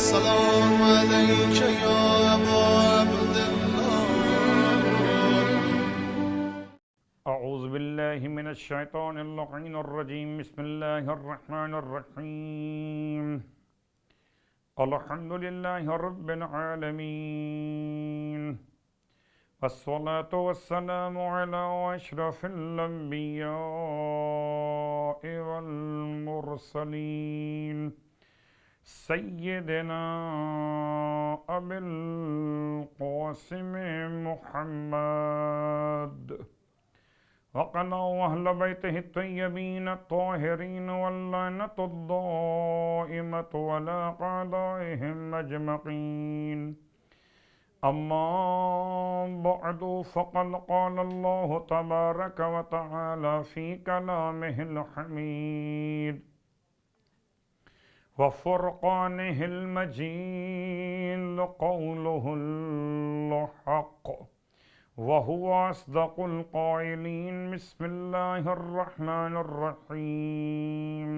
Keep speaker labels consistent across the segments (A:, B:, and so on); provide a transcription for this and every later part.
A: السلام عليك يا أبا عبد الله.
B: اعوذ باللہ من الشیطان اللعین الرجیم. بسم اللہ الرحمن الرحیم. الحمد للہ رب العالمین والصلاة والسلام على اشرف الانبیاء والمرسلین سیدنا ابی القاسم محمد وقنا وأهل بيته الطيبين الطاهرين واللعنة الدائمة على أعدائهم أجمعين. أما بعد فقد قال الله تبارك وتعالى في كلامه الحميد وفرقانه المجيد قوله الحق وهو أصدق القائلين. بسم الله الرحمن الرحيم.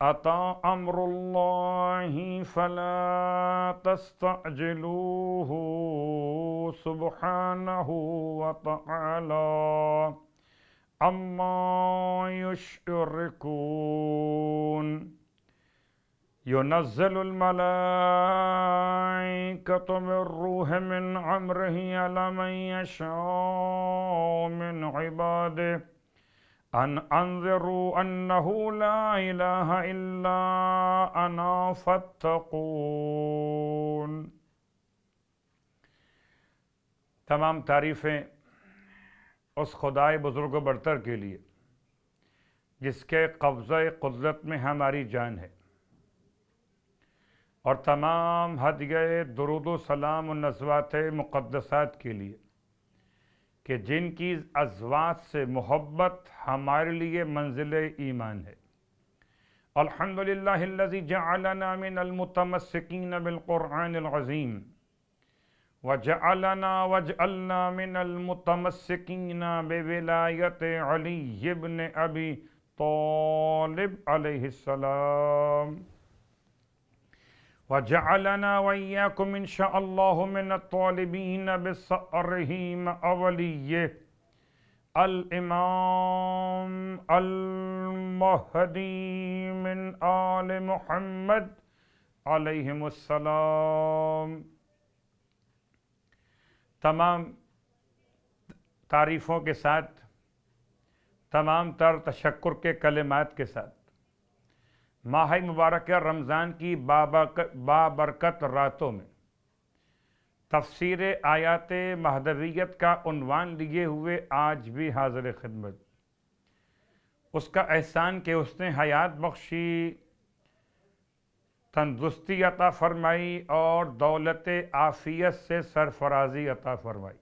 B: أتى أمر الله فلا تستعجلوه سبحانه وتعالى عما يشركون. ينزل الملائكة بالروح من أمره على من يشاء من عباده أن أنذروا أنه لا إله إلا أنا فاتقون. تمام تعریفیں اس خدائے بزرگ و برتر کے لیے جس کے قبضہ قدرت میں ہماری جان ہے، اور تمام ہدیہ درود و سلام و نزوات مقدسات کے لیے کہ جن کی ازواج سے محبت ہمارے لیے منزل ایمان ہے. الحمدللہ الذی جعلنا من المتمسکین بالقرآن العظیم واجعلنا من المتمسکین بولایت علی ابن ابی طالب علیہ السلام. وجعلنا وإياكم إن شاء الله من الطالبين بصأره مع وليه الإمام المهدي من آل محمد علیہم السلام. تمام تعریفوں کے ساتھ، تمام تر تشکر کے کلمات کے ساتھ ماہ مبارکہ رمضان کی بابرکت راتوں میں تفسیر آیات مہدویت کا عنوان لیے ہوئے آج بھی حاضر خدمت. اس کا احسان کہ اس نے حیات بخشی، تندرستی عطا فرمائی اور دولت عافیت سے سرفرازی عطا فرمائی.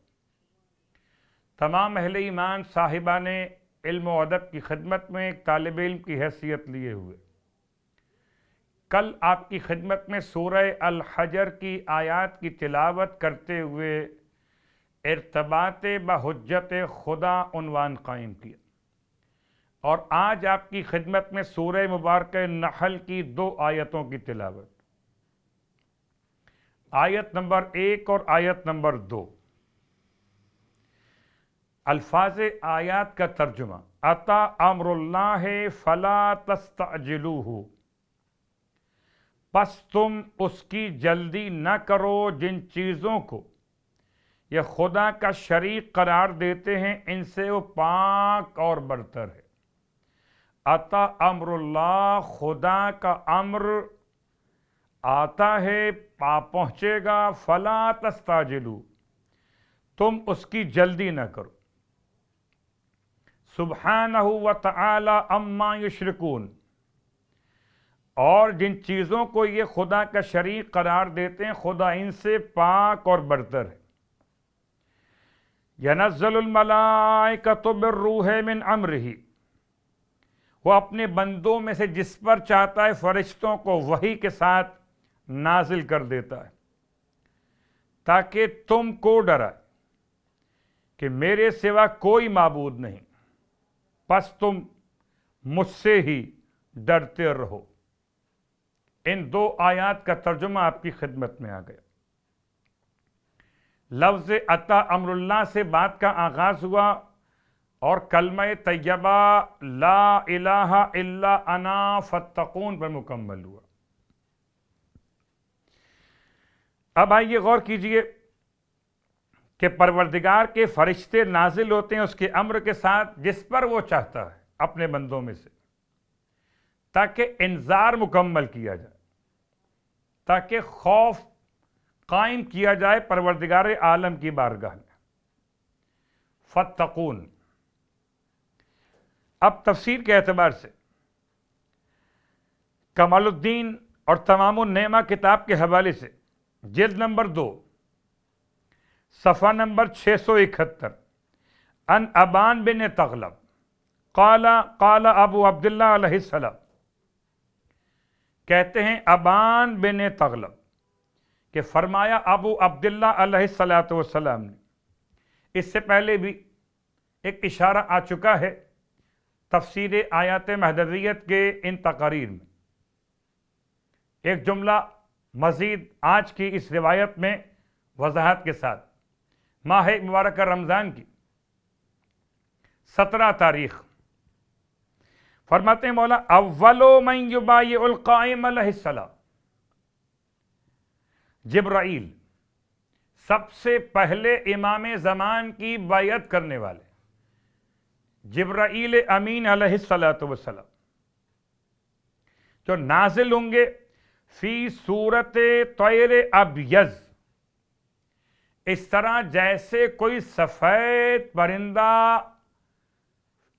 B: تمام اہل ایمان صاحبان علم و ادب کی خدمت میں ایک طالب علم کی حیثیت لیے ہوئے کل آپ کی خدمت میں سورہ الحجر کی آیات کی تلاوت کرتے ہوئے ارتباط بحجت خدا عنوان قائم کیا، اور آج آپ کی خدمت میں سورہ مبارکہ نحل کی 2 آیتوں کی تلاوت، آیت نمبر 1 اور آیت نمبر 2. الفاظ آیات کا ترجمہ: اتی امر اللہ فلا تستعجلوہ، پس تم اس کی جلدی نہ کرو جن چیزوں کو یہ خدا کا شریک قرار دیتے ہیں، ان سے وہ پاک اور برتر ہے. اتی امر اللہ، خدا کا امر آتا ہے، پہنچے گا. فلا تستعجلو، تم اس کی جلدی نہ کرو. سبحانہ وتعالی عما یشرکون، اور جن چیزوں کو یہ خدا کا شریک قرار دیتے ہیں خدا ان سے پاک اور برتر ہے. ینزل الملائکۃ بالروح من امرہ، وہ اپنے بندوں میں سے جس پر چاہتا ہے فرشتوں کو وحی کے ساتھ نازل کر دیتا ہے تاکہ تم کو ڈرائے کہ میرے سوا کوئی معبود نہیں، پس تم مجھ سے ہی ڈرتے رہو. ان دو آیات کا ترجمہ آپ کی خدمت میں آ گیا۔ لفظ اتا امر اللہ سے بات کا آغاز ہوا اور کلمہ طیبہ لا الہ الا انا فاتقون پر مکمل ہوا۔ اب آئیے غور کیجئے کہ پروردگار کے فرشتے نازل ہوتے ہیں اس کے امر کے ساتھ جس پر وہ چاہتا ہے اپنے بندوں میں سے، تاکہ انذار مکمل کیا جائے، تاکہ خوف قائم کیا جائے پروردگار عالم کی بارگاہ میں۔ فاتقون، اب تفسیر کے اعتبار سے کمال الدین اور تمام النعمہ کتاب کے حوالے سے جلد نمبر 2 صفحہ نمبر 671 ان ابان بن تغلب قال ابو عبداللہ علیہ السلام، کہتے ہیں ابان بن تغلب کہ فرمایا ابو عبداللہ علیہ السلام نے۔ اس سے پہلے بھی ایک اشارہ آ چکا ہے تفسیر آیات مہدویت کے ان تقاریر میں۔ ایک جملہ مزید آج کی اس روایت میں وضاحت کے ساتھ، ماہ مبارکہ رمضان کی 17 تاریخ، فرماتے ہیں مولا اولو من یبایع القائم علیہ السلام، جبرائیل سب سے پہلے امام زمان کی بیعت کرنے والے جبرائیل امین علیہ السلام جو نازل ہوں گے فی صورت طیر ابیض، اس طرح جیسے کوئی سفید پرندہ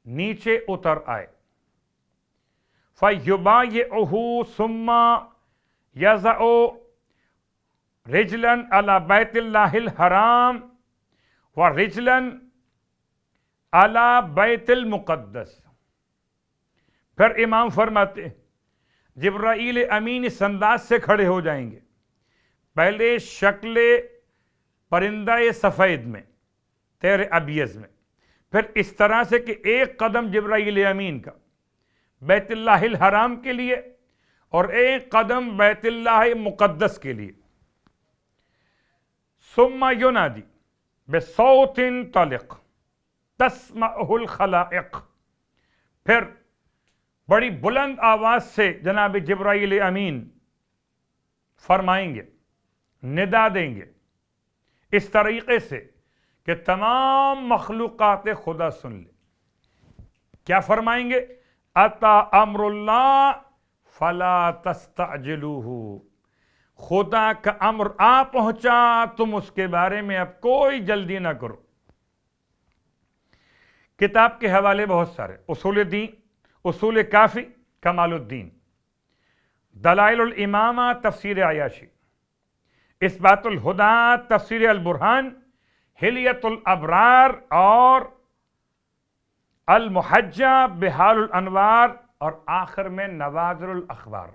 B: نیچے اتر آئے، فَيُبَايِعُهُ ثُمَّ يَضَعُ رِجْلًا عَلَى بَيْتِ اللَّهِ الْحَرَامِ وَرِجْلًا عَلَى بَيْتِ الْمُقَدَّسِ۔ پھر امام فرماتے ہیں جبرائیل امین اس انداز سے کھڑے ہو جائیں گے، پہلے شکل پرندہ سفید میں طیر ابیض میں، پھر اس طرح سے کہ ایک قدم جبرائیل امین کا بیت اللہ الحرام کے لیے اور ایک قدم بیت اللہ مقدس کے لیے۔ ثم ینادی بصوت طلق تسمعہ الخلائق، پھر بڑی بلند آواز سے جناب جبرائیل امین فرمائیں گے، ندا دیں گے اس طریقے سے کہ تمام مخلوقات خدا سن لیں۔ کیا فرمائیں گے؟ اتا امر اللہ فلا تستعجلوہ، خدا کا امر آ پہنچا، تم اس کے بارے میں اب کوئی جلدی نہ کرو۔ کتاب کے حوالے بہت سارے، اصول دین، اصول کافی کمال الدین، دلائل الامامہ تفسیر عیاشی، اثبات الہدیٰ تفسیر البرہان، حلیت الابرار اور المحجہ بحال الانوار، اور آخر میں نوادر الاخبار،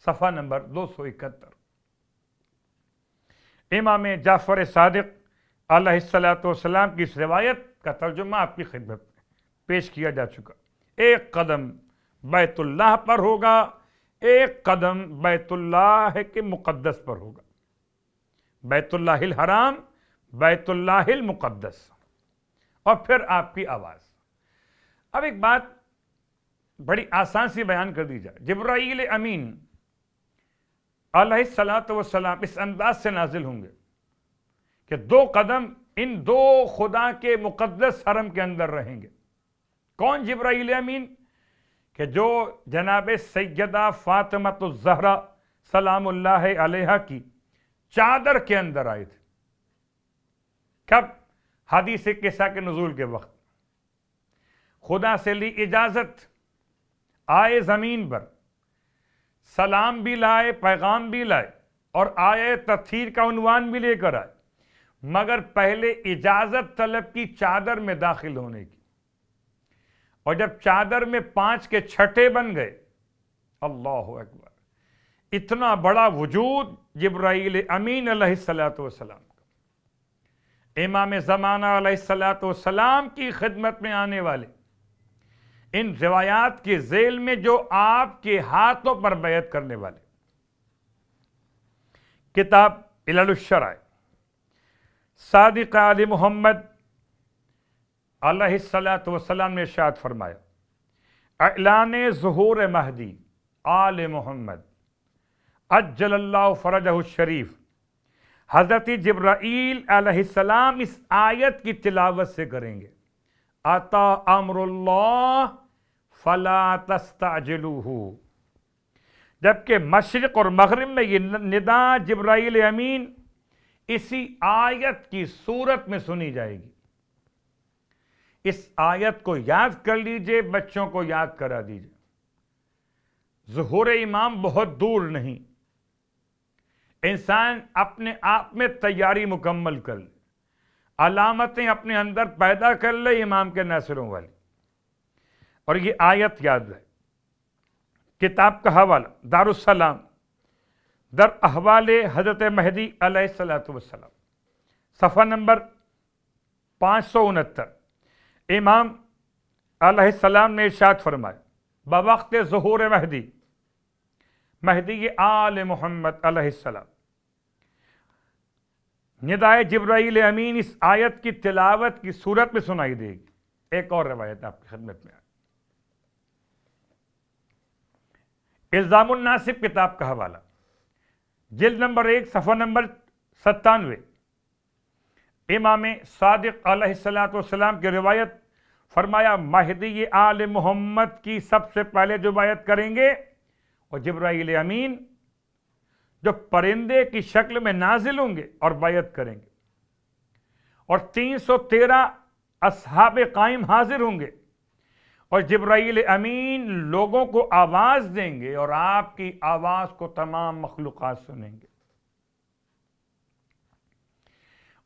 B: صفحہ نمبر 271۔ امام جعفر صادق علیہ السلام کی اس روایت کا ترجمہ آپ کی خدمت میں پیش کیا جا چکا۔ ایک قدم بیت اللہ پر ہوگا، ایک قدم بیت اللہ کے مقدس پر ہوگا، بیت اللہ الحرام، بیت اللہ المقدس، اور پھر آپ کی آواز۔ اب ایک بات بڑی آسان سی بیان کر دی جائے، جبرائیل امین علیہ السلام اس انداز سے نازل ہوں گے کہ 2 قدم ان 2 خدا کے مقدس حرم کے اندر رہیں گے۔ کون جبرائیل امین؟ کہ جو جناب سیدہ فاطمۃ الزہرا سلام اللہ علیہا کی چادر کے اندر آئے تھے۔ کب؟ حدیث کسا کے نزول کے وقت خدا سے لی اجازت، آئے زمین پر، سلام بھی لائے، پیغام بھی لائے، اور آئے تطہیر کا عنوان بھی لے کر آئے، مگر پہلے اجازت طلب کی چادر میں داخل ہونے کی، اور جب چادر میں 5 کے چھٹے بن گئے، اللہ اکبر، اتنا بڑا وجود جبرائیل امین علیہ السلام کا، امام زمانہ علیہ السلام کی خدمت میں آنے والے ان روایات کے ذیل میں جو آپ کے ہاتھوں پر بیعت کرنے والے، کتاب علل الشرع، صادق آل محمد علیہ الصلاۃ والسلام نے ارشاد فرمایا، اعلان ظہور مہدی آل محمد عجل اللہ فرجہ الشریف، حضرت جبرائیل علیہ السلام اس آیت کی تلاوت سے کریں گے، اتا امر اللہ فلا تستعجلوہ، جبکہ مشرق اور مغرب میں یہ ندا جبرائیل امین اسی آیت کی صورت میں سنی جائے گی۔ اس آیت کو یاد کر لیجئے، بچوں کو یاد کرا دیجئے۔ ظہور امام بہت دور نہیں، انسان اپنے آپ میں تیاری مکمل کر لے، علامتیں اپنے اندر پیدا کر لے امام کے ناصروں والی، اور یہ آیت یاد رہے۔ کتاب کا حوالہ دارالسلام در احوال حضرت مہدی علیہ السلام، صفحہ نمبر 569۔ امام علیہ السلام نے ارشاد فرمایا، بوقت ظہور مہدی آل محمد علیہ السلام، ندائے جبرائیل امین اس آیت کی تلاوت کی صورت میں سنائی دے گی۔ ایک اور روایت آپ کی خدمت میں آئی، الزام الناسب کتاب کا حوالہ، جلد نمبر 1 صفحہ نمبر 97۔ امام صادق علیہ السلام کی روایت، فرمایا مہدی آل محمد کی سب سے پہلے جو بیعت کریں گے وہ جبرائیل امین، جو پرندے کی شکل میں نازل ہوں گے اور بیعت کریں گے، اور 313 اصحاب قائم حاضر ہوں گے، اور جبرائیل امین لوگوں کو آواز دیں گے اور آپ کی آواز کو تمام مخلوقات سنیں گے۔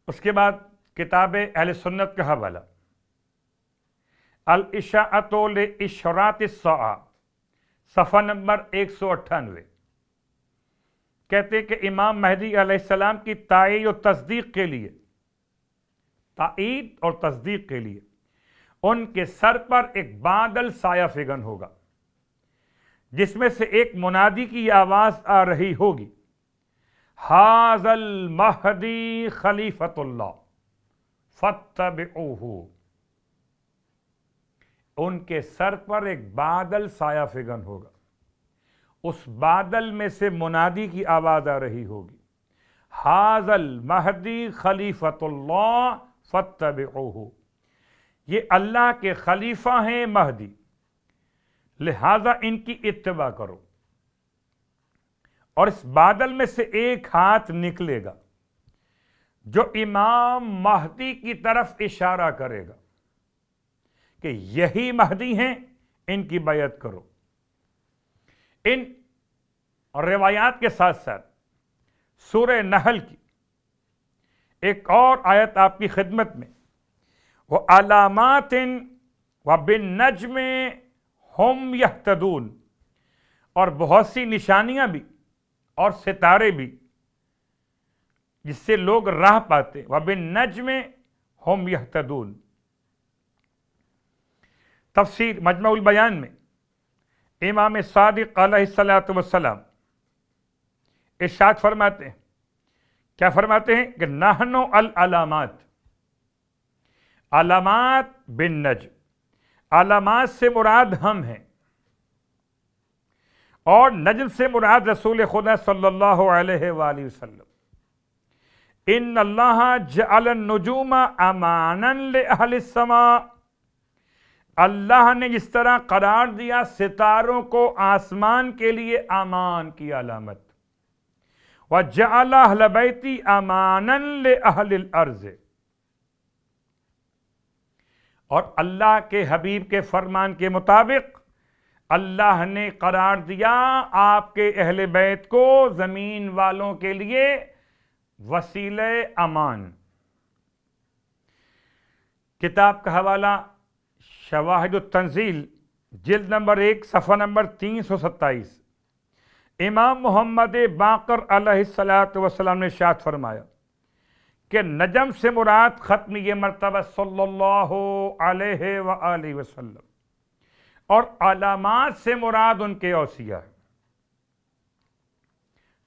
B: اس کے بعد کتاب اہل سنت کا حوالہ، الاشاعۃ لاشراط الساعہ، صفحہ نمبر 198۔ کہتے ہیں کہ امام مہدی علیہ السلام کی تائید اور تصدیق کے لیے ان کے سر پر ایک بادل سایہ فگن ہوگا، جس میں سے ایک منادی کی آواز آ رہی ہوگی، ھذا المہدی خلیفۃ اللہ فاتبعوہ۔ ان کے سر پر ایک بادل سایہ فگن ہوگا، اس بادل میں سے منادی کی آواز آ رہی ہوگی، ھذا المہدی خلیفۃ اللہ فاتبعوہ، یہ اللہ کے خلیفہ ہیں مہدی، لہذا ان کی اتباع کرو۔ اور اس بادل میں سے ایک ہاتھ نکلے گا جو امام مہدی کی طرف اشارہ کرے گا کہ یہی مہدی ہیں، ان کی بیعت کرو۔ ان روایات کے ساتھ ساتھ سورہ نحل کی ایک اور آیت آپ کی خدمت میں، وَعَلَامَاتٍ وَبِالنَّجْمِ هُمْ يَهْتَدُونَ، اور بہت سی نشانیاں بھی اور ستارے بھی جس سے لوگ راہ پاتے، وَبِالنَّجْمِ هُمْ يَهْتَدُونَ۔ تفسیر مجمع البیان میں امام صادق علیہ السلام ارشاد فرماتے ہیں، کیا فرماتے ہیں کہ نحن العلامات، علامات بالنجم، علامات سے مراد ہم ہیں، اور نجم سے مراد رسول خدا صلی اللہ علیہ وآلہ وسلم۔ ان اللہ جعل النجوم امانا لأہل السماء، اللہ نے جس طرح قرار دیا ستاروں کو آسمان کے لیے امان کی علامت، وَجَعَلَ أَهْلَ بَيْتِي أَمَانًا لِأَهْلِ الْأَرْضِ، اور اللہ کے حبیب کے فرمان کے مطابق اللہ نے قرار دیا آپ کے اہل بیت کو زمین والوں کے لیے وسیلہ امان۔ کتاب کا حوالہ شواہد التنزیل، جلد نمبر 1 صفحہ نمبر 327۔ امام محمد باقر علیہ السلام نے ارشاد فرمایا کہ نجم سے مراد ختم یہ مرتبہ صلی اللہ علیہ وآلہ وسلم اور علامات سے مراد ان کے اوصیاء ہیں۔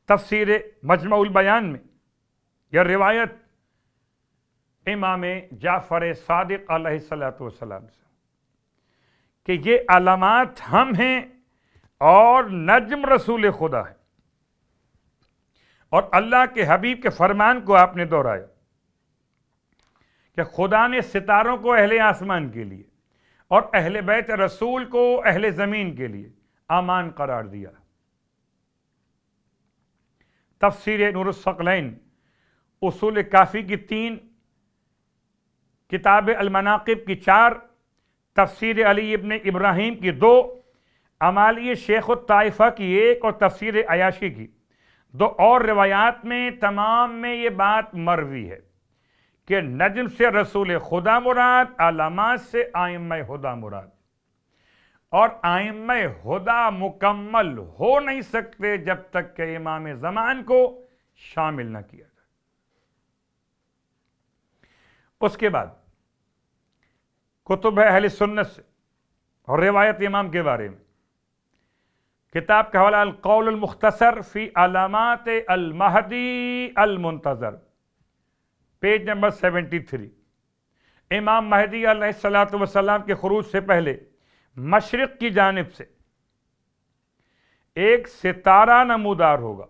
B: تفسیر مجمع البیان میں یہ روایت امام جعفر صادق علیہ السلام سے کہ یہ علامات ہم ہیں اور نجم رسول خدا ہے، اور اللہ کے حبیب کے فرمان کو آپ نے دہرایا کہ خدا نے ستاروں کو اہل آسمان کے لیے اور اہل بیت رسول کو اہل زمین کے لیے امان قرار دیا۔ تفسیر نور الثقلین، اصول کافی کی 3، کتاب المناقب کی 4، تفسیر علی ابن ابراہیم کی 2، امالی شیخ الطائفہ کی 1 اور تفسیر عیاشی کی 2 اور روایات میں تمام میں یہ بات مروی ہے کہ نجم سے رسول خدا مراد، علامات سے ائمہ ہدی مراد، اور ائمہ ہدی مکمل ہو نہیں سکتے جب تک کہ امام زمان کو شامل نہ کیا جائے۔ اس کے بعد کتب اہل سنت سے اور روایت امام کے بارے میں کتاب کا حوالہ القول المختصر فی علامات المہدی المنتظر، پیج نمبر 73۔ امام مہدی علیہ السلام کے خروج سے پہلے مشرق کی جانب سے ایک ستارہ نمودار ہوگا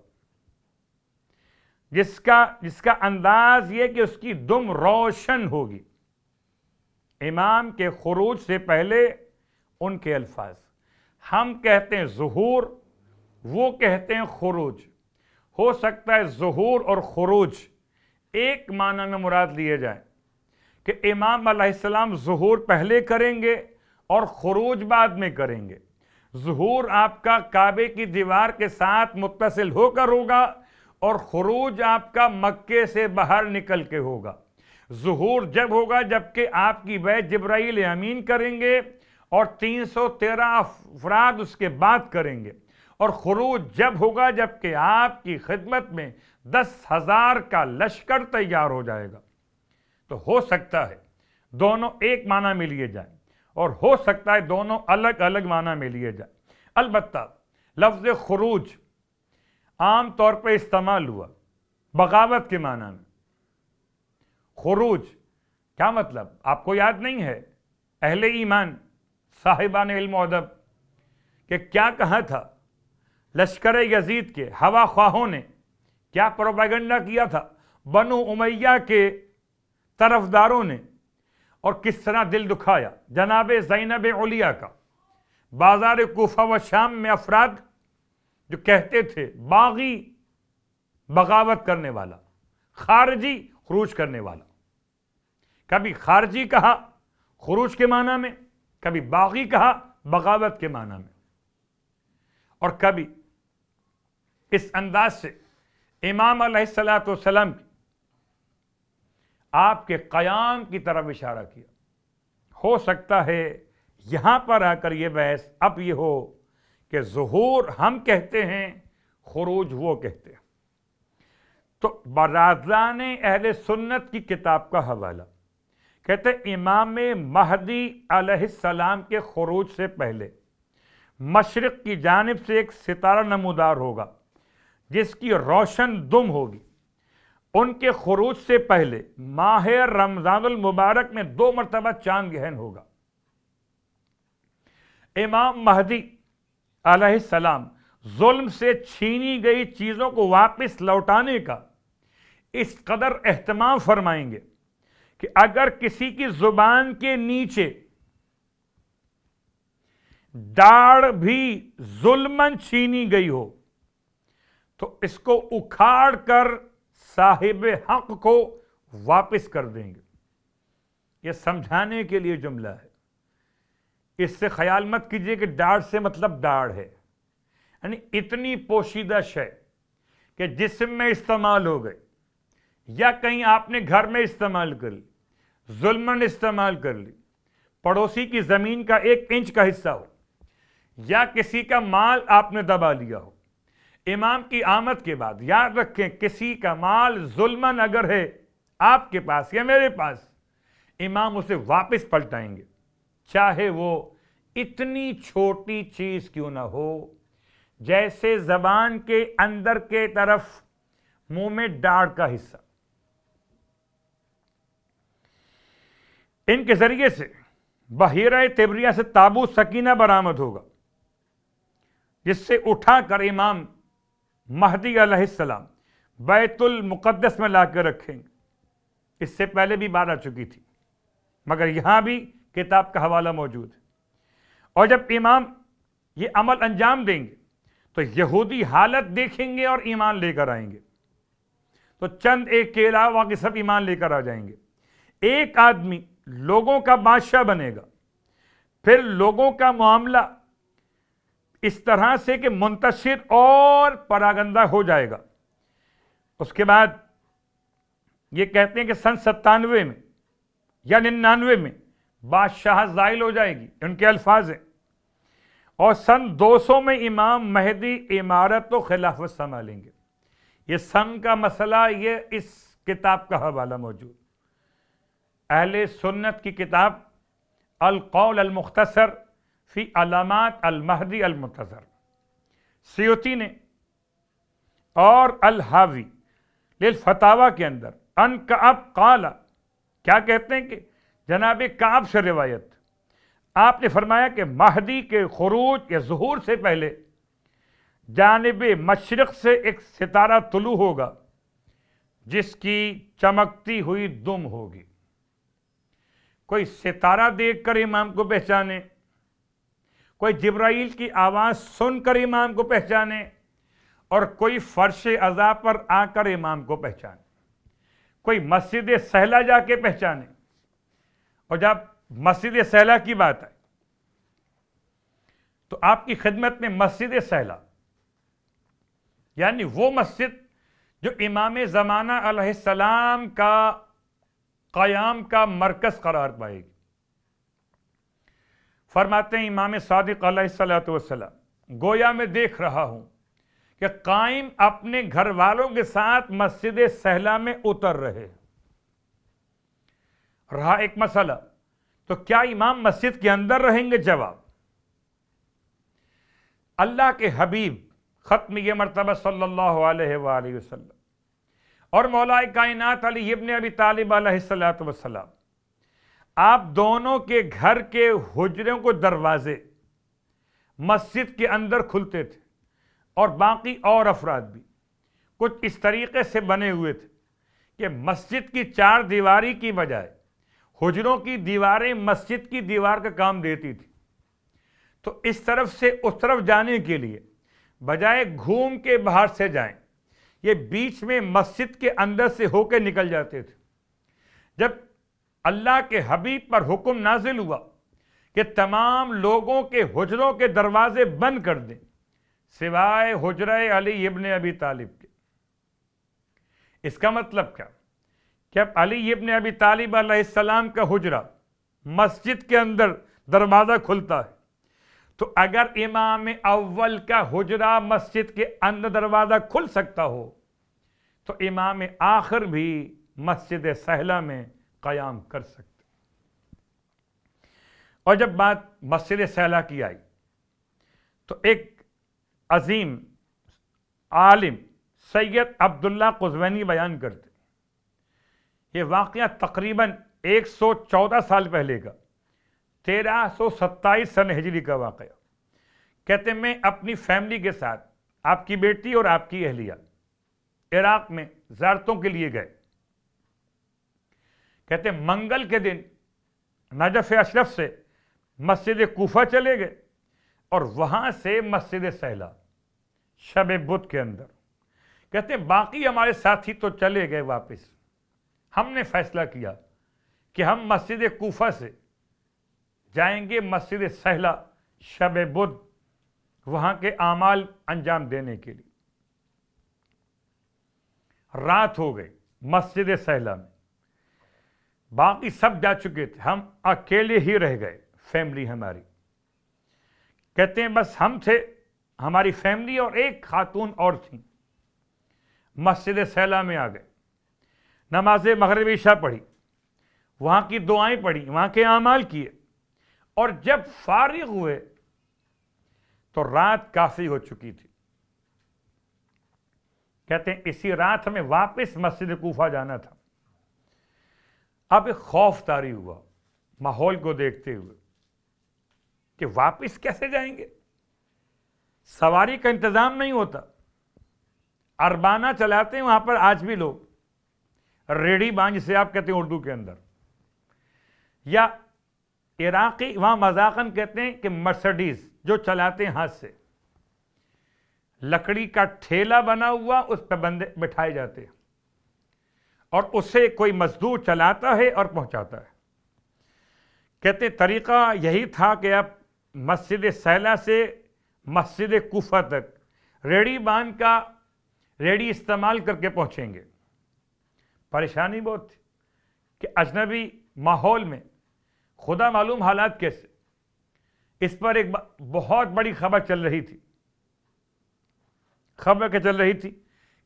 B: جس کا انداز یہ کہ اس کی دم روشن ہوگی۔ امام کے خروج سے پہلے ان کے الفاظ، ہم کہتے ہیں ظہور، وہ کہتے ہیں خروج۔ ہو سکتا ہے ظہور اور خروج ایک معنی میں مراد لیے جائیں کہ امام علیہ السلام ظہور پہلے کریں گے اور خروج بعد میں کریں گے۔ ظہور آپ کا کعبے کی دیوار کے ساتھ متصل ہو کر ہوگا اور خروج آپ کا مکے سے باہر نکل کے ہوگا۔ ظہور جب ہوگا جبکہ آپ کی بیعت جبرائیل امین کریں گے اور 313 افراد اس کے بعد کریں گے، اور خروج جب ہوگا جبکہ آپ کی خدمت میں 10,000 کا لشکر تیار ہو جائے گا۔ تو ہو سکتا ہے دونوں ایک معنی میں لیے جائیں اور ہو سکتا ہے دونوں الگ الگ معنی میں لیے جائیں۔ البتہ لفظ خروج عام طور پہ استعمال ہوا بغاوت کے معنی میں۔ خروج کیا مطلب آپ کو یاد نہیں ہے؟ اہل ایمان صاحبان علم و ادب کہ کیا کہا تھا لشکر یزید کے ہوا خواہوں نے، کیا پروپیگنڈا کیا تھا بنو امیہ کے طرفداروں نے، اور کس طرح دل دکھایا جناب زینب علیہ کا۔ بازار کوفہ و شام میں افراد جو کہتے تھے باغی بغاوت کرنے والا، خارجی خروج کرنے والا، کبھی خارجی کہا خروج کے معنی میں، کبھی باغی کہا بغاوت کے معنی میں، اور کبھی اس انداز سے امام علیہ السلام کی آپ کے قیام کی طرف اشارہ کیا۔ ہو سکتا ہے یہاں پر آ کر یہ بحث اب یہ ہو کہ ظہور ہم کہتے ہیں، خروج وہ کہتے ہیں۔ تو برادران اہل سنت کی کتاب کا حوالہ کہتے ہیں امام مہدی علیہ السلام کے خروج سے پہلے مشرق کی جانب سے ایک ستارہ نمودار ہوگا جس کی روشن دم ہوگی۔ ان کے خروج سے پہلے ماہ رمضان المبارک میں 2 مرتبہ چاند گہن ہوگا۔ امام مہدی علیہ السلام ظلم سے چھینی گئی چیزوں کو واپس لوٹانے کا اس قدر اہتمام فرمائیں گے کہ اگر کسی کی زبان کے نیچے داڑھ بھی ظلمن چھینی گئی ہو تو اس کو اکھاڑ کر صاحب حق کو واپس کر دیں گے۔ یہ سمجھانے کے لیے جملہ ہے، اس سے خیال مت کیجئے کہ داڑھ سے مطلب داڑھ ہے، یعنی اتنی پوشیدہ شے کہ جسم میں استعمال ہو گئی یا کہیں آپ نے گھر میں استعمال کر لی، ظلمن استعمال کر لی، پڑوسی کی زمین کا 1 انچ کا حصہ ہو، یا کسی کا مال آپ نے دبا لیا ہو۔ امام کی آمد کے بعد یاد رکھیں کسی کا مال ظلمن اگر ہے آپ کے پاس یا میرے پاس، امام اسے واپس پلٹائیں گے، چاہے وہ اتنی چھوٹی چیز کیوں نہ ہو، جیسے زبان کے اندر کے طرف منہ میں ڈاڑھ کا حصہ، ان کے ذریعے سے بحیرہ تبریہ سے تابوت سکینہ برآمد ہوگا، جس سے اٹھا کر امام مہدی علیہ السلام بیت المقدس میں لا کے رکھیں گے۔ اس سے پہلے بھی بات آ چکی تھی، مگر یہاں بھی کتاب کا حوالہ موجود ہے۔ اور جب امام یہ عمل انجام دیں گے تو یہودی حالت دیکھیں گے اور ایمان لے کر آئیں گے، تو چند ایک کے علاوہ باقی سب ایمان لے کر آ جائیں گے۔ ایک آدمی لوگوں کا بادشاہ بنے گا، پھر لوگوں کا معاملہ اس طرح سے کہ منتشر اور پراگندہ ہو جائے گا۔ اس کے بعد یہ کہتے ہیں کہ سن 97 میں یا 99 میں بادشاہ زائل ہو جائے گی، ان کے الفاظ ہیں، اور سن 200 میں امام مہدی امارت و خلافت سنبھالیں گے۔ یہ سن کا مسئلہ یہ اس کتاب کا حوالہ موجود، اہل سنت کی کتاب القول المختصر فی علامات المہدی المنتظر، سیوطی نے، اور الحاوی للفتاوی کے اندر ان کعب قال، کیا کہتے ہیں کہ جناب کعب سے روایت، آپ نے فرمایا کہ مہدی کے خروج یا ظہور سے پہلے جانب مشرق سے ایک ستارہ طلوع ہوگا جس کی چمکتی ہوئی دم ہوگی۔ کوئی ستارہ دیکھ کر امام کو پہچانے، کوئی جبرائیل کی آواز سن کر امام کو پہچانے، اور کوئی فرش عزا پر آ کر امام کو پہچانے، کوئی مسجد سہلہ جا کے پہچانے۔ اور جب مسجد سہلہ کی بات آئی تو آپ کی خدمت میں مسجد سہلہ یعنی وہ مسجد جو امام زمانہ علیہ السلام کا قیام کا مرکز قرار پائے گی۔ فرماتے ہیں امام صادق علیہ السلام، گویا میں دیکھ رہا ہوں کہ قائم اپنے گھر والوں کے ساتھ مسجد سہلہ میں اتر رہے۔ رہا ایک مسئلہ، تو کیا امام مسجد کے اندر رہیں گے؟ جواب، اللہ کے حبیب ختم یہ مرتبہ صلی اللہ علیہ وآلہ وسلم اور مولا کائنات علی ابن ابی طالب علیہ السلام، آپ دونوں کے گھر کے حجروں کو دروازے مسجد کے اندر کھلتے تھے، اور باقی اور افراد بھی کچھ اس طریقے سے بنے ہوئے تھے کہ مسجد کی چار دیواری کی بجائے حجروں کی دیواریں مسجد کی دیوار کا کام دیتی تھی، تو اس طرف سے اس طرف جانے کے لیے بجائے گھوم کے باہر سے جائیں، یہ بیچ میں مسجد کے اندر سے ہو کے نکل جاتے تھے۔ جب اللہ کے حبیب پر حکم نازل ہوا کہ تمام لوگوں کے حجروں کے دروازے بند کر دیں سوائے حجرہ علی ابن ابی طالب کے، اس کا مطلب کیا کہ اب علی ابن ابی طالب علیہ السلام کا حجرہ مسجد کے اندر دروازہ کھلتا ہے، تو اگر امام اول کا حجرہ مسجد کے اندر دروازہ کھل سکتا ہو تو امام آخر بھی مسجد سہلہ میں قیام کر سکتے۔ اور جب بات مسجد سہلہ کی آئی تو ایک عظیم عالم سید عبداللہ قزوینی بیان کرتے، یہ واقعہ تقریباً 114 سال پہلے کا 1327 سن ہجری کا واقعہ۔ کہتے میں اپنی فیملی کے ساتھ، آپ کی بیٹی اور آپ کی اہلیہ، عراق میں زیارتوں کے لیے گئے۔ کہتے منگل کے دن نجف اشرف سے مسجد کوفہ چلے گئے، اور وہاں سے مسجد سہلہ شب بدھ کے اندر۔ کہتے باقی ہمارے ساتھی تو چلے گئے واپس، ہم نے فیصلہ کیا کہ ہم مسجد کوفہ سے جائیں گے مسجد سہلہ شب بدھ، وہاں کے اعمال انجام دینے کے لیے۔ رات ہو گئی مسجد سہلہ میں، باقی سب جا چکے تھے، ہم اکیلے ہی رہ گئے، فیملی ہماری۔ کہتے ہیں بس ہم تھے، ہماری فیملی اور ایک خاتون اور تھیں۔ مسجد سہلہ میں آ گئے، نماز مغرب عشاء پڑھی، وہاں کی دعائیں پڑھی، وہاں کے اعمال کیے، اور جب فارغ ہوئے تو رات کافی ہو چکی تھی. کہتے ہیں اسی رات ہمیں واپس مسجد کوفہ جانا تھا. اب ایک خوف طاری ہوا ماحول کو دیکھتے ہوئے کہ واپس کیسے جائیں گے, سواری کا انتظام نہیں ہوتا. اربانہ چلاتے ہیں وہاں پر آج بھی لوگ, ریڑھی بان جسے آپ کہتے ہیں اردو کے اندر, یا عراقی وہاں مذاقاً کہتے ہیں کہ مرسڈیز جو چلاتے ہیں ہاتھ سے, لکڑی کا ٹھیلا بنا ہوا اس پہ بندے بٹھائے جاتے ہیں اور اسے کوئی مزدور چلاتا ہے اور پہنچاتا ہے. کہتے طریقہ یہی تھا کہ آپ مسجد سیلا سے مسجد کوفہ تک ریڑھی باندھ کا ریڑھی استعمال کر کے پہنچیں گے. پریشانی بہت تھی کہ اجنبی ماحول میں خدا معلوم حالات کیسے. اس پر ایک بہت بڑی خبر چل رہی تھی. خبر کیا چل رہی تھی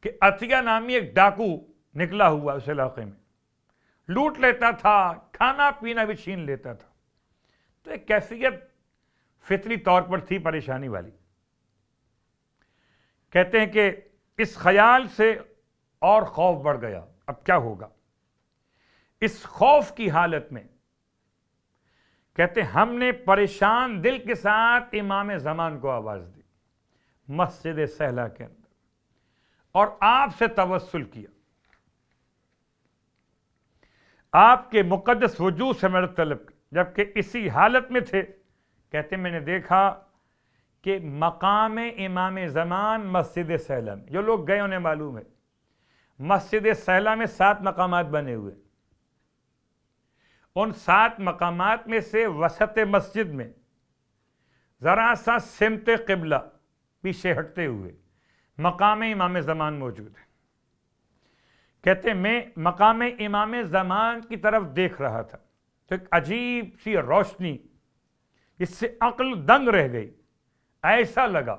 B: کہ عطیہ نامی ایک ڈاکو نکلا ہوا اس علاقے میں, لوٹ لیتا تھا, کھانا پینا بھی چھین لیتا تھا. تو ایک کیفیت فطری طور پر تھی پریشانی والی. کہتے ہیں کہ اس خیال سے اور خوف بڑھ گیا, اب کیا ہوگا. اس خوف کی حالت میں کہتے ہیں ہم نے پریشان دل کے ساتھ امام زمان کو آواز دی مسجد سہلا کے اندر, اور آپ سے توسل کیا, آپ کے مقدس وجود سے مدد طلب کی. جبکہ اسی حالت میں تھے کہتے میں نے دیکھا کہ مقام امام زمان مسجد سہلا میں, جو لوگ گئے انہیں معلوم ہے مسجد سہلا میں 7 مقامات بنے ہوئے. ان 7 مقامات میں سے وسط مسجد میں ذرا سا سمت قبلہ پیچھے ہٹتے ہوئے مقام امام زمان موجود ہے. کہتے میں مقام امام زمان کی طرف دیکھ رہا تھا تو ایک عجیب سی روشنی اس سے عقل دنگ رہ گئی. ایسا لگا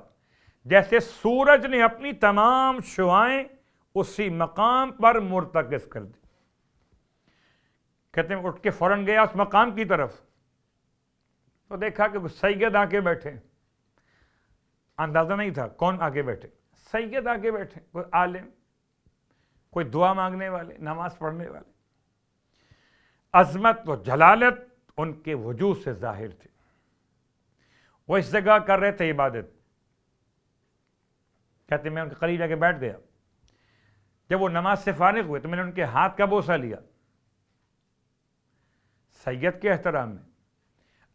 B: جیسے سورج نے اپنی تمام شعائیں اسی مقام پر مرتکز کر دی. کہتے ہیں اٹھ کے فوراً گیا اس مقام کی طرف تو دیکھا کہ سید آگے بیٹھے. اندازہ نہیں تھا کون آگے بیٹھے, سید آگے بیٹھے, کوئی عالم, کوئی دعا مانگنے والے, نماز پڑھنے والے. عظمت و جلالت ان کے وجود سے ظاہر تھی. وہ اس جگہ کر رہے تھے عبادت. کہتے میں ان کے قریب جا کے بیٹھ گیا. جب وہ نماز سے فارغ ہوئے تو میں نے ان کے ہاتھ کا بوسہ لیا سید کے احترام میں.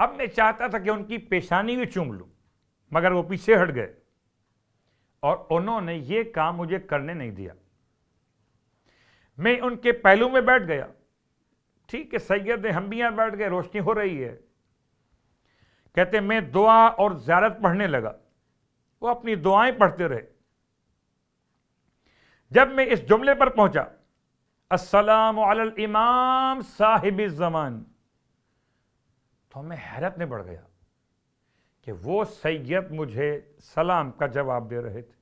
B: اب میں چاہتا تھا کہ ان کی پیشانی بھی چوم لوں مگر وہ پیچھے ہٹ گئے اور انہوں نے یہ کام مجھے کرنے نہیں دیا. میں ان کے پہلو میں بیٹھ گیا. ٹھیک ہے سید ہم بھی یہاں بیٹھ گئے, روشنی ہو رہی ہے. کہتے میں دعا اور زیارت پڑھنے لگا, وہ اپنی دعائیں پڑھتے رہے. جب میں اس جملے پر پہنچا السلام علی الامام صاحب الزمان, تو میں حیرت میں پڑ گیا کہ وہ سید مجھے سلام کا جواب دے رہے تھے,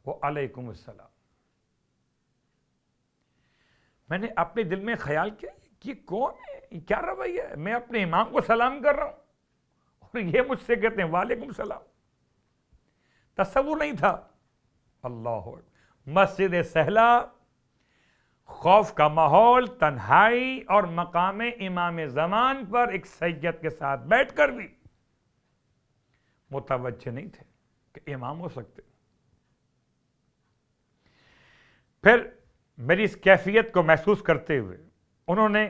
B: وہ علیکم السلام. میں نے اپنے دل میں خیال کیا یہ کون ہے, یہ کیا رویہ ہے, میں اپنے امام کو سلام کر رہا ہوں اور یہ مجھ سے کہتے ہیں وعلیکم السلام. تصور نہیں تھا. اللہ مسجد سہلا, خوف کا ماحول, تنہائی اور مقام امام زمان پر ایک سید کے ساتھ بیٹھ کر بھی متوجہ نہیں تھے کہ امام ہو سکتے. پھر میری اس کیفیت کو محسوس کرتے ہوئے انہوں نے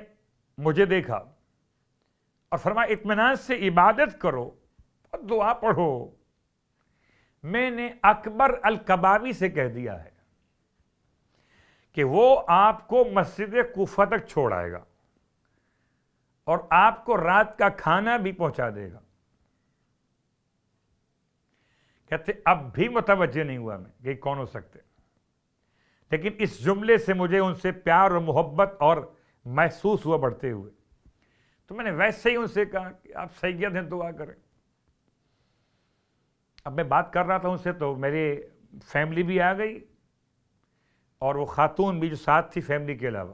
B: مجھے دیکھا اور فرمایا اطمینان سے عبادت کرو اور دعا پڑھو. میں نے اکبر الکبابی سے کہہ دیا ہے کہ وہ آپ کو مسجد کوفہ تک چھوڑ آئے گا اور آپ کو رات کا کھانا بھی پہنچا دے گا. کہتے اب بھی متوجہ نہیں ہوا میں کہ کون ہو سکتے, لیکن اس جملے سے مجھے ان سے پیار اور محبت اور محسوس ہوا بڑھتے ہوئے. تو میں نے ویسے ہی ان سے کہا کہ آپ سید ہیں دعا کریں. اب میں بات کر رہا تھا ان سے تو میری فیملی بھی آ گئی اور وہ خاتون بھی جو ساتھ تھی فیملی کے علاوہ.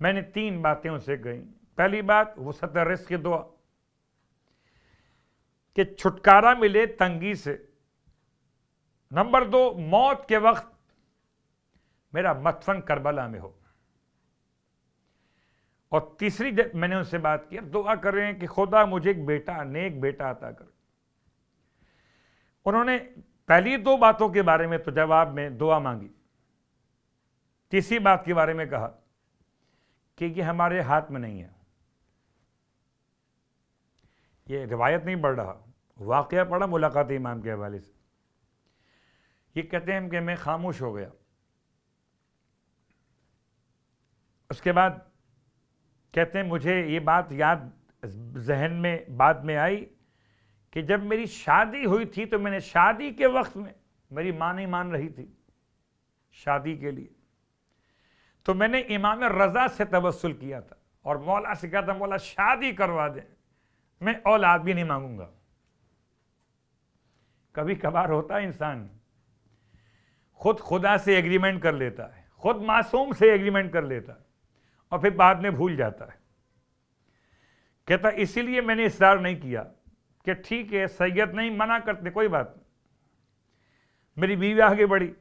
B: میں نے 3 باتیں ان سے کہیں. پہلی بات وسعت رزق کی دعا, کہ چھٹکارا ملے تنگی سے، نمبر 2 موت کے وقت میرا مدفن کربلا میں ہو، اور تیسری میں نے ان سے بات کی دعا کریں کہ خدا مجھے ایک بیٹا، نیک بیٹا عطا کر۔ انہوں نے پہلی 2 باتوں کے بارے میں تو جواب میں دعا مانگی، تیسری بات کے بارے میں کہا کہ یہ ہمارے ہاتھ میں نہیں ہے۔ یہ روایت نہیں پڑھ رہا، واقعہ پڑھا ملاقات امام کے حوالے سے۔ یہ کہتے ہیں کہ میں خاموش ہو گیا۔ اس کے بعد کہتے ہیں مجھے یہ بات یاد ذہن میں بعد میں آئی کہ جب میری شادی ہوئی تھی تو میں نے شادی کے وقت میں میری ماں نہیں مان رہی تھی شادی کے لیے، تو میں نے امام رضا سے توسل کیا تھا اور مولا سے کہا تھا مولا شادی کروا دیں، میں اولاد بھی نہیں مانگوں گا۔ کبھی کبھار ہوتا ہے انسان خود خدا سے ایگریمنٹ کر لیتا ہے، خود معصوم سے ایگریمنٹ کر لیتا ہے اور پھر بعد میں بھول جاتا ہے۔ کہتا اسی لیے میں نے اصرار نہیں کیا کہ ٹھیک ہے سید نہیں منع کرتے کوئی بات نہیں۔ میری بیوی آگے بڑھی،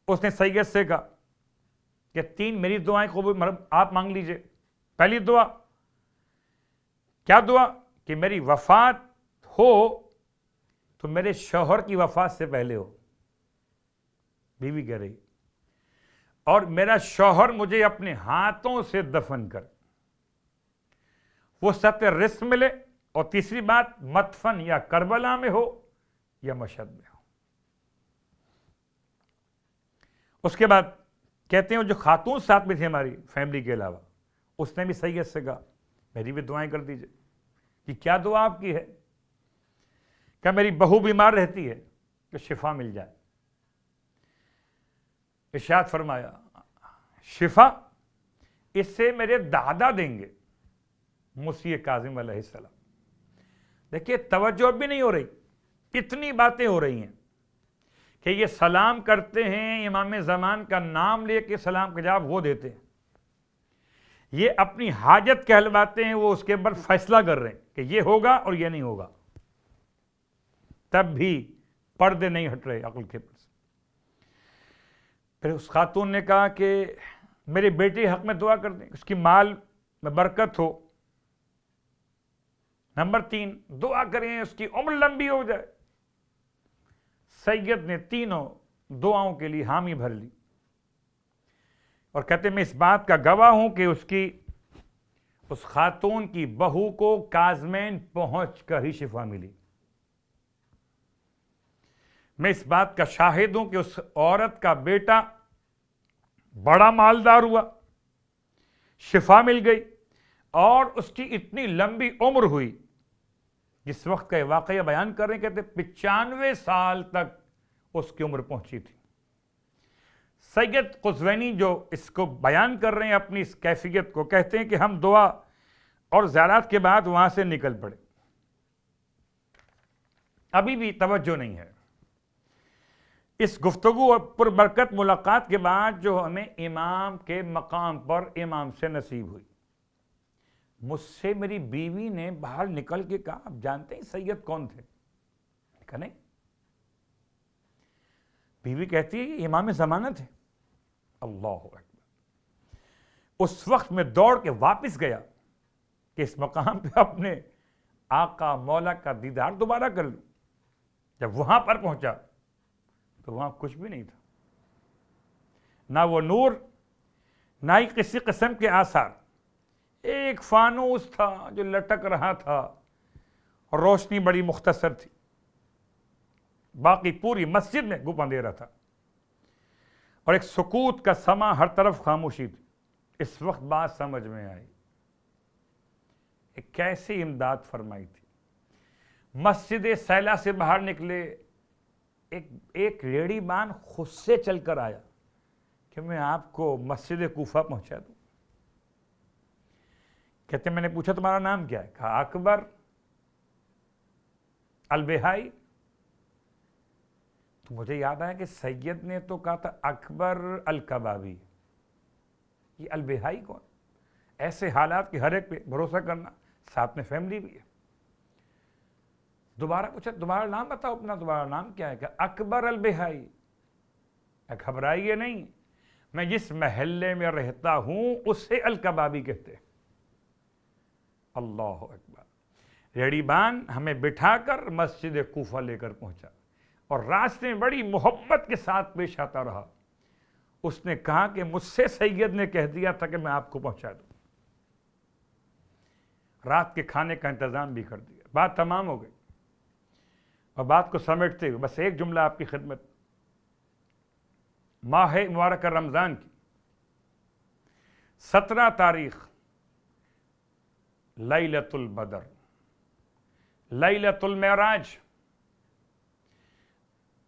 B: اس نے سید سے کہا کہ 3 میری دعائیں قبول آپ مانگ لیجئے۔ پہلی دعا کیا دعا کہ میری وفات ہو تو میرے شوہر کی وفات سے پہلے ہو، بیوی کہہ رہی، اور میرا شوہر مجھے اپنے ہاتھوں سے دفن کر، وہ سطح رزق ملے، اور تیسری بات مدفن یا کربلا میں ہو یا مشہد میں ہو۔ اس کے بعد کہتے ہیں جو خاتون ساتھ میں تھی ہماری فیملی کے علاوہ، اس نے بھی سید سے کہا میری بھی دعائیں کر دیجئے۔ کہ کیا دعا آپ کی ہے؟ کہ میری بہو بیمار رہتی ہے کہ شفا مل جائے۔ ارشاد فرمایا شفا اس سے میرے دادا دیں گے، مسیح کاظم علیہ السلام۔ دیکھیے توجہ بھی نہیں ہو رہی، اتنی باتیں ہو رہی ہیں کہ یہ سلام کرتے ہیں، امام زمان کا نام لے کے سلام کا جواب وہ دیتے ہیں، یہ اپنی حاجت کہلواتے ہیں، وہ اس کے اوپر فیصلہ کر رہے ہیں کہ یہ ہوگا اور یہ نہیں ہوگا، تب بھی پردے نہیں ہٹ رہے عقل کے اوپر سے۔ پھر اس خاتون نے کہا کہ میرے بیٹے حق میں دعا کر دیں، اس کی مال میں برکت ہو۔ نمبر 3 دعا کریں اس کی عمر لمبی ہو جائے۔ سید نے تینوں دعاؤں کے لیے حامی بھر لی اور کہتے میں اس بات کا گواہ ہوں کہ اس خاتون کی بہو کو کاظمین پہنچ کر ہی شفا ملی۔ میں اس بات کا شاہد ہوں کہ اس عورت کا بیٹا بڑا مالدار ہوا، شفا مل گئی، اور اس کی اتنی لمبی عمر ہوئی، جس وقت کا یہ واقعہ بیان کر رہے ہیں کہتے 95 سال تک اس کی عمر پہنچی تھی۔ سید قزوینی جو اس کو بیان کر رہے ہیں اپنی اس کیفیت کو، کہتے ہیں کہ ہم دعا اور زیارات کے بعد وہاں سے نکل پڑے، ابھی بھی توجہ نہیں ہے۔ اس گفتگو اور پربرکت ملاقات کے بعد جو ہمیں امام کے مقام پر امام سے نصیب ہوئی، مجھ سے میری بیوی نے باہر نکل کے کہا آپ جانتے ہیں سید کون تھے؟ کہا نہیں۔ بیوی کہتی ہے کہ امام زمانہ تھے۔ اللہ اکبر۔ اس وقت میں دوڑ کے واپس گیا کہ اس مقام پہ اپنے آقا مولا کا دیدار دوبارہ کر لوں۔ جب وہاں پر پہنچا تو وہاں کچھ بھی نہیں تھا، نہ وہ نور، نہ ہی کسی قسم کے آثار۔ ایک فانوس تھا جو لٹک رہا تھا اور روشنی بڑی مختصر تھی، باقی پوری مسجد میں گپ اندھیرا تھا اور ایک سکوت کا سما، ہر طرف خاموشی تھی۔ اس وقت بات سمجھ میں آئی ایک کیسی امداد فرمائی تھی۔ مسجد سیلا سے باہر نکلے، ایک ریڑی بان خود سے چل کر آیا کہ میں آپ کو مسجد کوفہ پہنچا دوں۔ کہتے میں نے پوچھا تمہارا نام کیا ہے؟ کہا اکبر البہائی۔ تو مجھے یاد آیا کہ سید نے تو کہا تھا اکبر الکبابی، یہ البہائی کون؟ ایسے حالات کے ہر ایک پہ بھروسہ کرنا، ساتھ میں فیملی بھی ہے۔ دوبارہ پوچھا دوبارہ نام بتاؤ اپنا، دوبارہ نام کیا ہے؟ کہ اکبر البہائی۔ گھبرائیے نہیں، میں جس محلے میں رہتا ہوں اسے الکبابی کہتے ہیں۔ اللہ اکبر۔ ریڑی بان ہمیں بٹھا کر مسجد کوفہ لے کر پہنچا اور راستے میں بڑی محبت کے ساتھ پیش آتا رہا۔ اس نے کہا کہ مجھ سے سید نے کہہ دیا تھا کہ میں آپ کو پہنچا دوں۔ رات کے کھانے کا انتظام بھی کر دیا، بات تمام ہو گئی۔ اور بات کو سمیٹتے ہوئے بس ایک جملہ آپ کی خدمت، ماہ مبارک رمضان کی 17 تاریخ لیلۃ البدر، لیلۃ المعراج،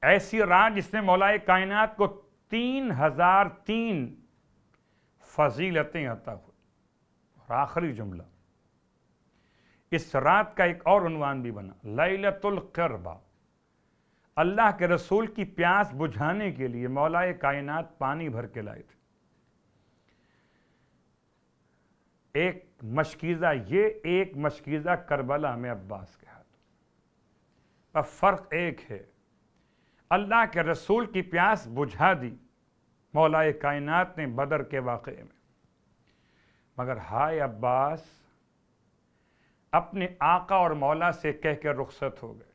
B: ایسی رات جس نے مولا کائنات کو 3003 فضیلتیں عطا ہوئی۔ اور آخری جملہ، اس رات کا ایک اور عنوان بھی بنا، لیلۃ القربہ۔ اللہ کے رسول کی پیاس بجھانے کے لیے مولا کائنات پانی بھر کے لائے تھے۔ ایک مشکیزہ یہ، ایک مشکیزہ کربلا میں عباس کے ہاتھ۔ اب فرق ایک ہے، اللہ کے رسول کی پیاس بجھا دی مولا کائنات نے بدر کے واقعے میں، مگر ہائے عباس اپنے آقا اور مولا سے کہہ کے رخصت ہو گئے،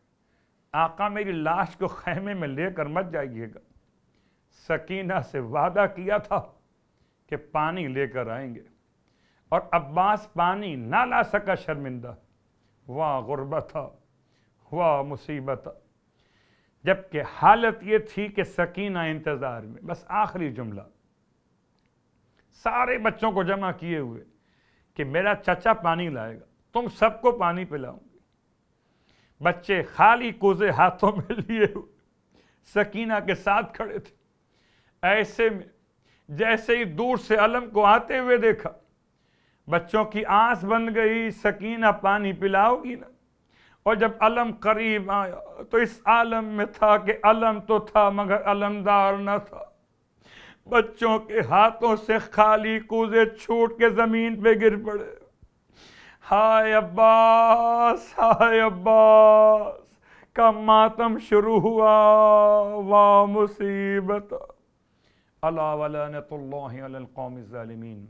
B: آقا میری لاش کو خیمے میں لے کر مت جائیے گا، سکینہ سے وعدہ کیا تھا کہ پانی لے کر آئیں گے، اور عباس پانی نہ لا سکا، شرمندہ، واہ غربت، واہ مصیبت۔ جبکہ حالت یہ تھی کہ سکینہ انتظار میں۔ بس آخری جملہ، سارے بچوں کو جمع کیے ہوئے کہ میرا چچا پانی لائے گا، تم سب کو پانی پلاؤں گی۔ بچے خالی کوزے ہاتھوں میں لیے ہوئے سکینہ کے ساتھ کھڑے تھے۔ ایسے میں جیسے ہی دور سے علم کو آتے ہوئے دیکھا، بچوں کی آس بن گئی، سکینہ پانی پلاؤ گی نا۔ اور جب علم قریب آیا تو اس عالم میں تھا کہ علم تو تھا مگر علمدار نہ تھا۔ بچوں کے ہاتھوں سے خالی کوزے چھوٹ کے زمین پہ گر پڑے۔ ہائے عباس، ہائے عباس کا ماتم شروع ہوا، واہ مصیبت۔ الا ولعنۃ اللہ علی القوم الظالمین،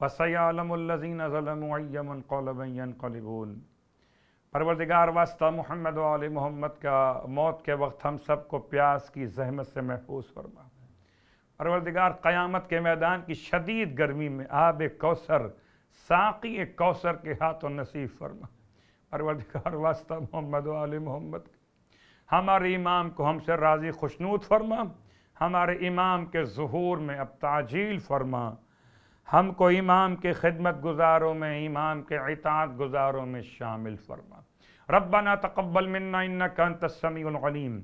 B: وسیعلم الذین ظلموا ای منقلب ینقلبون۔ پروردگار واسطہ محمد و آل محمد کا موت کے وقت ہم سب کو پیاس کی زحمت سے محفوظ فرما۔ پروردگار قیامت کے میدان کی شدید گرمی میں آب کوثر ساقی کوثر کے ہاتھوں نصیب فرما۔ پروردگار واسطہ محمد و آل محمد، ہمارے امام کو ہم سے راضی خوشنود فرما، ہمارے امام کے ظہور میں اب تعجیل فرما، ہم کو امام کے خدمت گزاروں میں، امام کے اطاعت گزاروں میں شامل فرما۔ ربنا تقبل منا انک انت السمیع العلیم،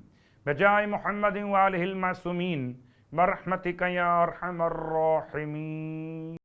B: بجائے محمد وآلہ المعصومین، برحمتک یا ارحم الراحمین۔